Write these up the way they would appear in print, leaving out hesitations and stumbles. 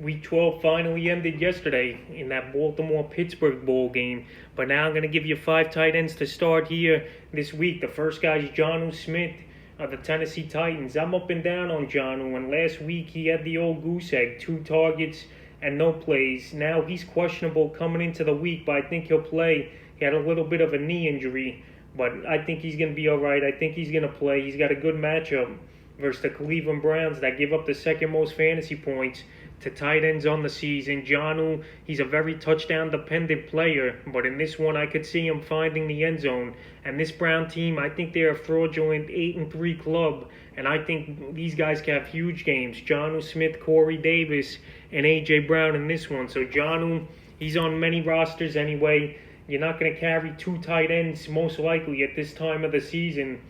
Week 12 finally ended yesterday in that Baltimore-Pittsburgh bowl game. But now I'm going to give you 5 tight ends to start here this week. The first guy is Jonnu Smith of the Tennessee Titans. I'm up and down on Jonnu, and last week he had the old goose egg, 2 targets and no plays. Now he's questionable coming into the week, but I think he'll play. He had a little bit of a knee injury, but I think he's going to be all right. I think he's going to play. He's got a good matchup versus the Cleveland Browns that give up the second most fantasy points to tight ends on the season. Jonnu, he's a very touchdown-dependent player, but in this one I could see him finding the end zone. And this Brown team, I think they're a fraudulent 8-3 club, and I think these guys can have huge games. Jonnu Smith, Corey Davis, and A.J. Brown in this one. So Jonnu, he's on many rosters anyway. You're not going to carry 2 tight ends most likely at this time of the season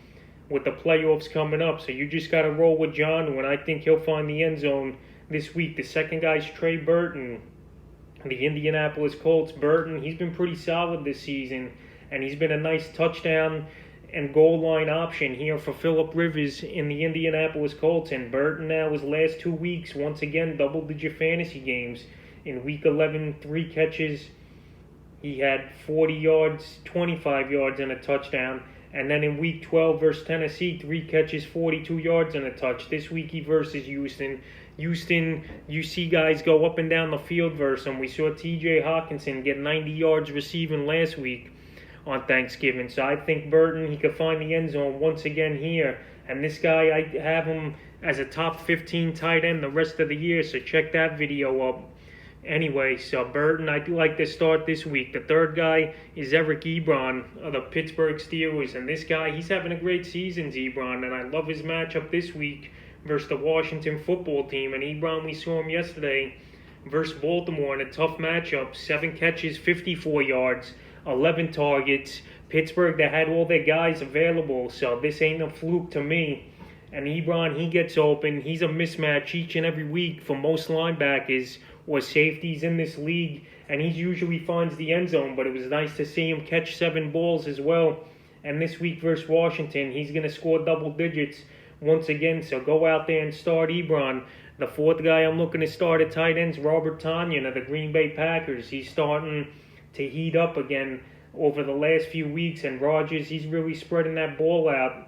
with the playoffs coming up. So you just got to roll with Jonnu, and I think he'll find the end zone this week. The second guy is Trey Burton, the Indianapolis Colts. Burton, he's been pretty solid this season, and he's been a nice touchdown and goal line option here for Phillip Rivers in the Indianapolis Colts. And Burton now, his last 2 weeks, once again, double-digit fantasy games. In Week 11, 3 catches. He had 40 yards, 25 yards, and a touchdown. And then in Week 12 versus Tennessee, 3 catches, 42 yards, and a touch. This week he versus Houston. Houston, you see guys go up and down the field versus him. We saw T.J. Hawkinson get 90 yards receiving last week on Thanksgiving. So I think Burton, he could find the end zone once again here. And this guy, I have him as a top 15 tight end the rest of the year. So check that video up. Anyway, so Burton, I do like to start this week. The third guy is Eric Ebron of the Pittsburgh Steelers. And this guy, he's having a great season, Ebron. And I love his matchup this week versus the Washington football team. And Ebron, we saw him yesterday versus Baltimore in a tough matchup. 7 catches, 54 yards, 11 targets. Pittsburgh, they had all their guys available. So this ain't a fluke to me. And Ebron, he gets open. He's a mismatch each and every week for most linebackers or safeties in this league, and he usually finds the end zone, but it was nice to see him catch 7 balls as well. And this week versus Washington, he's going to score double digits once again, so go out there and start Ebron. The fourth guy I'm looking to start at tight ends, Robert Tonya of the Green Bay Packers. He's starting to heat up again over the last few weeks, and Rodgers, he's really spreading that ball out.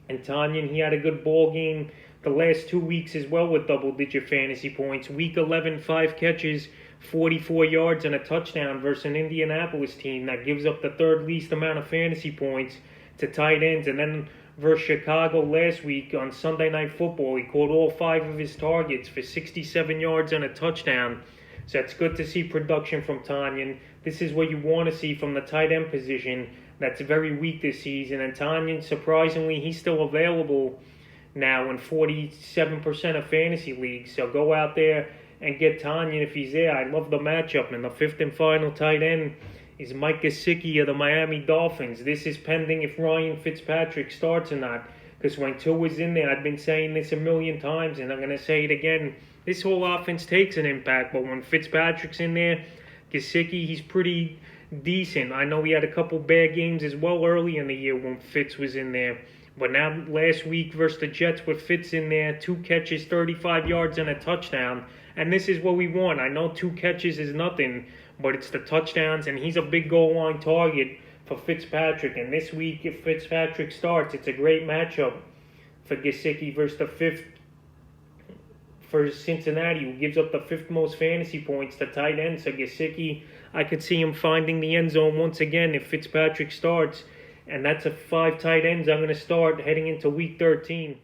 And Tonya, he had a good ball game the last 2 weeks as well with double-digit fantasy points. Week 11, 5 catches, 44 yards, and a touchdown versus an Indianapolis team that gives up the 3rd least amount of fantasy points to tight ends. And then versus Chicago last week on Sunday Night Football, he caught all 5 of his targets for 67 yards and a touchdown. So it's good to see production from Tonya. This is what you want to see from the tight end position that's very weak this season. And Tonya, surprisingly, he's still available now in 47% of fantasy leagues. So go out there and get Tonya if he's there. I love the matchup. And the 5th and final tight end is Mike Kasichi of the Miami Dolphins. This is pending if Ryan Fitzpatrick starts or not. Because when Tua is in there, I've been saying this a million times, and I'm going to say it again. This whole offense takes an impact, but when Fitzpatrick's in there, Kasichi, he's pretty decent. I know he had a couple bad games as well early in the year when Fitz was in there. But now last week versus the Jets with Fitz in there, 2 catches, 35 yards, and a touchdown. And this is what we want. I know 2 catches is nothing, but it's the touchdowns, and he's a big goal line target for Fitzpatrick. And this week, if Fitzpatrick starts, it's a great matchup for Gesicki versus the 5th for Cincinnati, who gives up the 5th most fantasy points to tight ends. So Gesicki, I could see him finding the end zone once again if Fitzpatrick starts. And that's a 5 tight ends I'm going to start heading into Week 13.